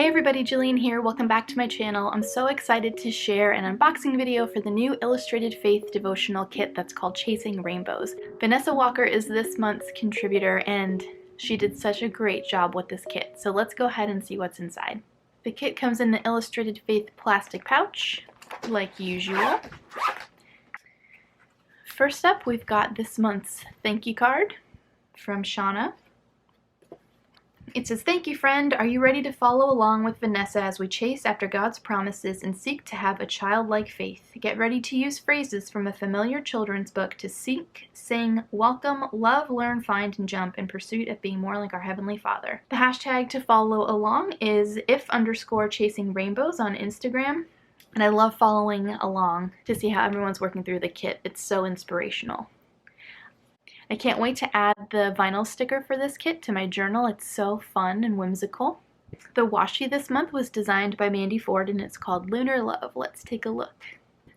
Hey everybody, Jillian here. Welcome back to my channel. I'm so excited to share an unboxing video for the new Illustrated Faith devotional kit that's called Chasing Rainbows. Vanessa Walker is this month's contributor and she did such a great job with this kit. So let's go ahead and see what's inside. The kit comes in the Illustrated Faith plastic pouch, like usual. First up, we've got this month's thank you card from Shauna. It says, "Thank you, friend. Are you ready to follow along with Vanessa as we chase after God's promises and seek to have a childlike faith? Get ready to use phrases from a familiar children's book to seek, sing, welcome, love, learn, find, and jump in pursuit of being more like our Heavenly Father." The hashtag to follow along is if_chasing_rainbows on Instagram. And I love following along to see how everyone's working through the kit. It's so inspirational. I can't wait to add the vinyl sticker for this kit to my journal. It's so fun and whimsical. The washi this month was designed by Mandy Ford and it's called Lunar Love. Let's take a look.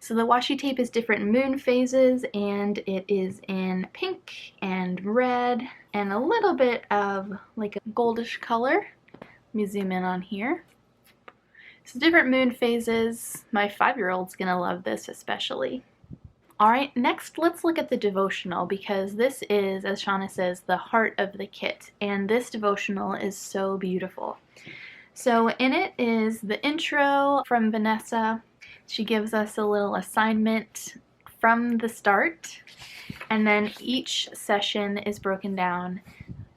So the washi tape is different moon phases and it is in pink and red and a little bit of like a goldish color. Let me zoom in on here. So different moon phases. My 5-year-old's gonna love this especially. Alright, next let's look at the devotional because this is, as Shauna says, the heart of the kit, and this devotional is so beautiful. So in it is the intro from Vanessa. She gives us a little assignment from the start, and then each session is broken down.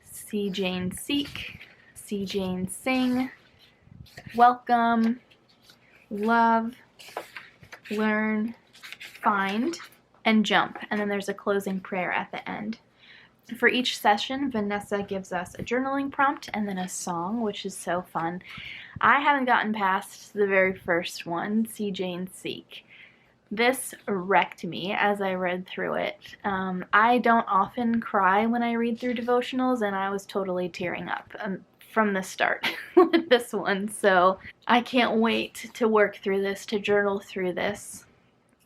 See Jane seek, see Jane sing, welcome, love, learn, find, and jump, and then there's a closing prayer at the end. For each session, Vanessa gives us a journaling prompt and then a song, which is so fun. I haven't gotten past the very first one, See Jane Seek. This wrecked me as I read through it. I don't often cry when I read through devotionals, and I was totally tearing up from the start with this one, so I can't wait to work through this, to journal through this,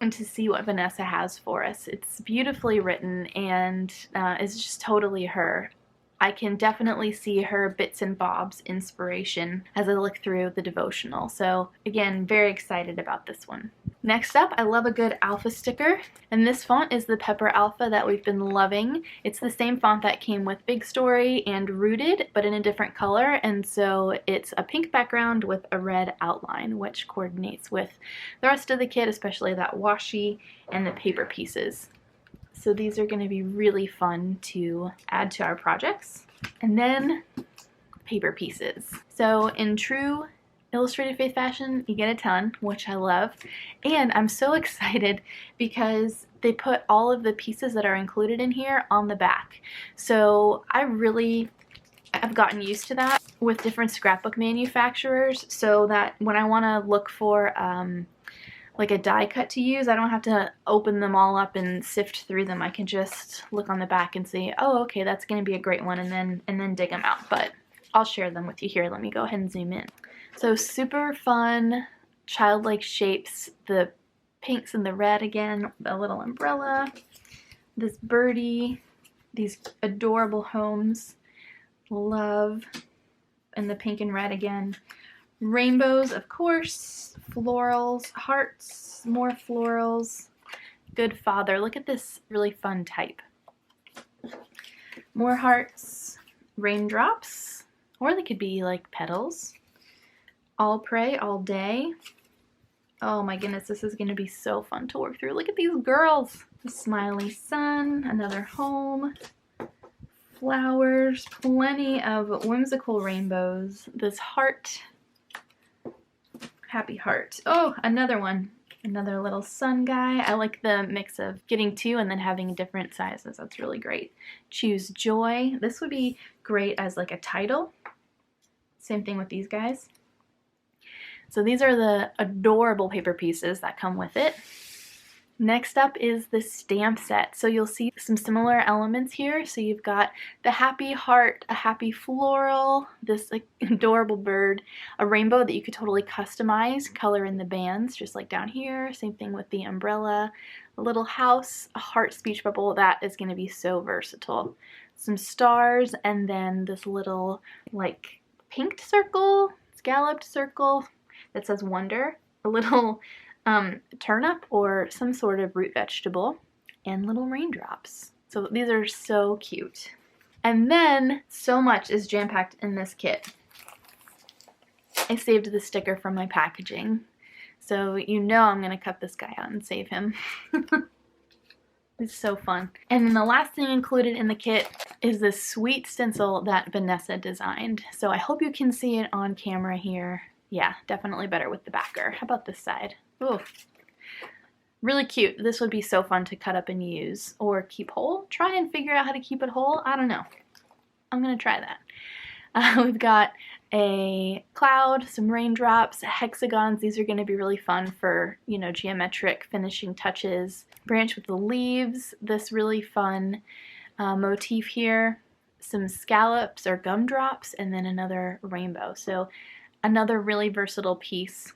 and to see what Vanessa has for us. It's beautifully written and is just totally her. I can definitely see her bits and bobs inspiration as I look through the devotional. So again, very excited about this one. Next up, I love a good alpha sticker, and this font is the Pepper Alpha that we've been loving. It's the same font that came with Big Story and Rooted, but in a different color, and so it's a pink background with a red outline, which coordinates with the rest of the kit, especially that washi and the paper pieces. So these are going to be really fun to add to our projects. And then paper pieces. So in true Illustrated Faith fashion, you get a ton, which I love. And I'm so excited because they put all of the pieces that are included in here on the back. So I've gotten used to that with different scrapbook manufacturers, so that when I want to look for like a die cut to use, I don't have to open them all up and sift through them. I can just look on the back and say, oh, okay, that's going to be a great one, and then dig them out. But I'll share them with you here. Let me go ahead and zoom in. So super fun, childlike shapes. The pinks and the red again, the little umbrella, this birdie, these adorable homes, love, and the pink and red again. Rainbows, of course, florals, hearts, more florals, good father. Look at this really fun type. More hearts, raindrops, or they could be like petals. All pray, all day. Oh my goodness, this is going to be so fun to work through. Look at these girls. The smiley sun, another home, flowers, plenty of whimsical rainbows. This heart, happy heart. Oh, another one. Another little sun guy. I like the mix of getting two and then having different sizes. That's really great. Choose joy. This would be great as like a title. Same thing with these guys. So these are the adorable paper pieces that come with it. Next up is the stamp set. So you'll see some similar elements here. So you've got the happy heart, a happy floral, this like adorable bird, a rainbow that you could totally customize, color in the bands, just like down here. Same thing with the umbrella, a little house, a heart speech bubble. That is going to be so versatile. Some stars, and then this little like pinked circle. scalloped circle that says wonder, a little turnip or some sort of root vegetable, and little raindrops. So these are so cute. And then so much is jam-packed in this kit. I saved the sticker from my packaging, so you know I'm gonna cut this guy out and save him. It's so fun. And then the last thing included in the kit is this sweet stencil that Vanessa designed. So I hope you can see it on camera here. Yeah, definitely better with the backer. How about this side? Ooh, really cute. This would be so fun to cut up and use or keep whole. Try and figure out how to keep it whole. I don't know. I'm gonna try that. We've got a cloud, some raindrops, hexagons. These are going to be really fun for, you know, geometric finishing touches. Branch with the leaves, this really fun motif here. Some scallops or gumdrops, and then another rainbow. So another really versatile piece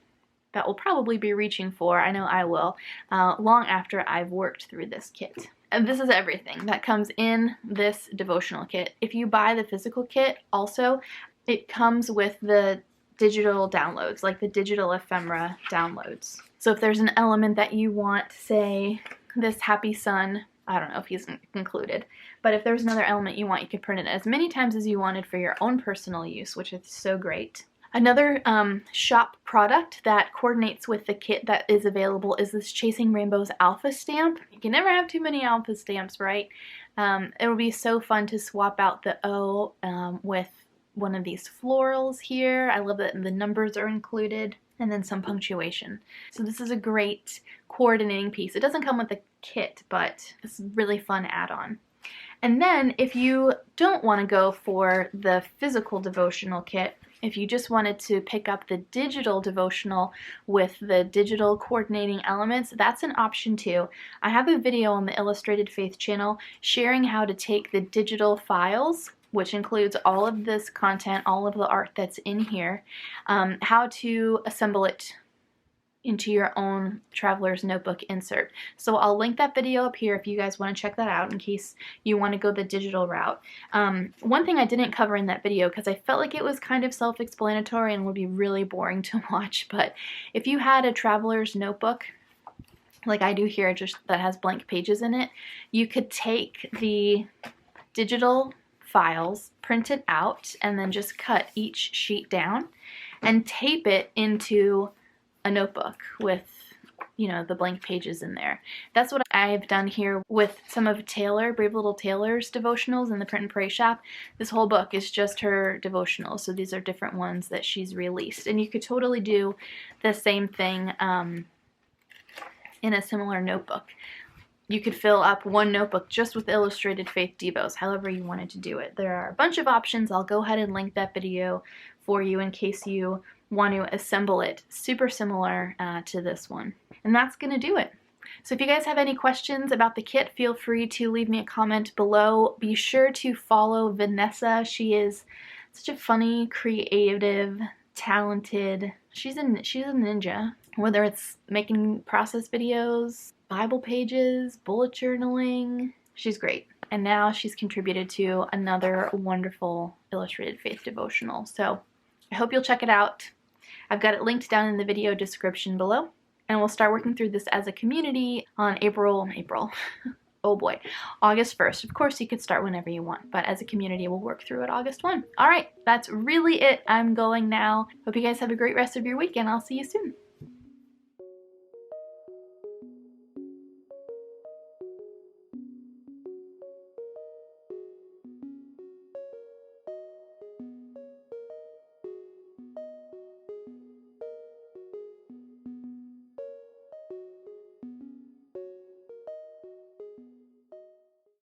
that we'll probably be reaching for, I know I will, long after I've worked through this kit. And this is everything that comes in this devotional kit. If you buy the physical kit, also, it comes with the digital downloads, like the digital ephemera downloads. So if there's an element that you want, say, this happy sun, I don't know if he's included, but if there's another element you want, you can print it as many times as you wanted for your own personal use, which is so great. Another shop product that coordinates with the kit that is available is this Chasing Rainbows alpha stamp. You can never have too many alpha stamps, right? It will be so fun to swap out the O with one of these florals here. I love that the numbers are included, and then some punctuation. So this is a great coordinating piece. It doesn't come with the kit, but it's a really fun add-on. And then if you don't want to go for the physical devotional kit, if you just wanted to pick up the digital devotional with the digital coordinating elements, that's an option too. I have a video on the Illustrated Faith channel sharing how to take the digital files, which includes all of this content, all of the art that's in here, how to assemble it into your own traveler's notebook insert. So I'll link that video up here if you guys want to check that out in case you want to go the digital route. One thing I didn't cover in that video because I felt like it was kind of self-explanatory and would be really boring to watch, but if you had a traveler's notebook like I do here, just that has blank pages in it, you could take the digital files, print it out, and then just cut each sheet down and tape it into a notebook with, you know, the blank pages in there. That's what I've done here with some of Taylor, Brave Little Taylor's devotionals in the Print and Pray shop. This whole book is just her devotionals, so these are different ones that she's released. And you could totally do the same thing in a similar notebook. You could fill up one notebook just with Illustrated Faith Devos, however you wanted to do it. There are a bunch of options. I'll go ahead and link that video for you in case you want to assemble it super similar to this one. And that's going to do it. So if you guys have any questions about the kit, feel free to leave me a comment below. Be sure to follow Vanessa. She is such a funny, creative, talented, she's a ninja. Whether it's making process videos, Bible pages, bullet journaling, she's great. And now she's contributed to another wonderful Illustrated Faith devotional. So I hope you'll check it out. I've got it linked down in the video description below. And we'll start working through this as a community on oh boy, August 1st. Of course, you could start whenever you want, but as a community, we'll work through it August 1. All right, that's really it. I'm going now. Hope you guys have a great rest of your week, and I'll see you soon.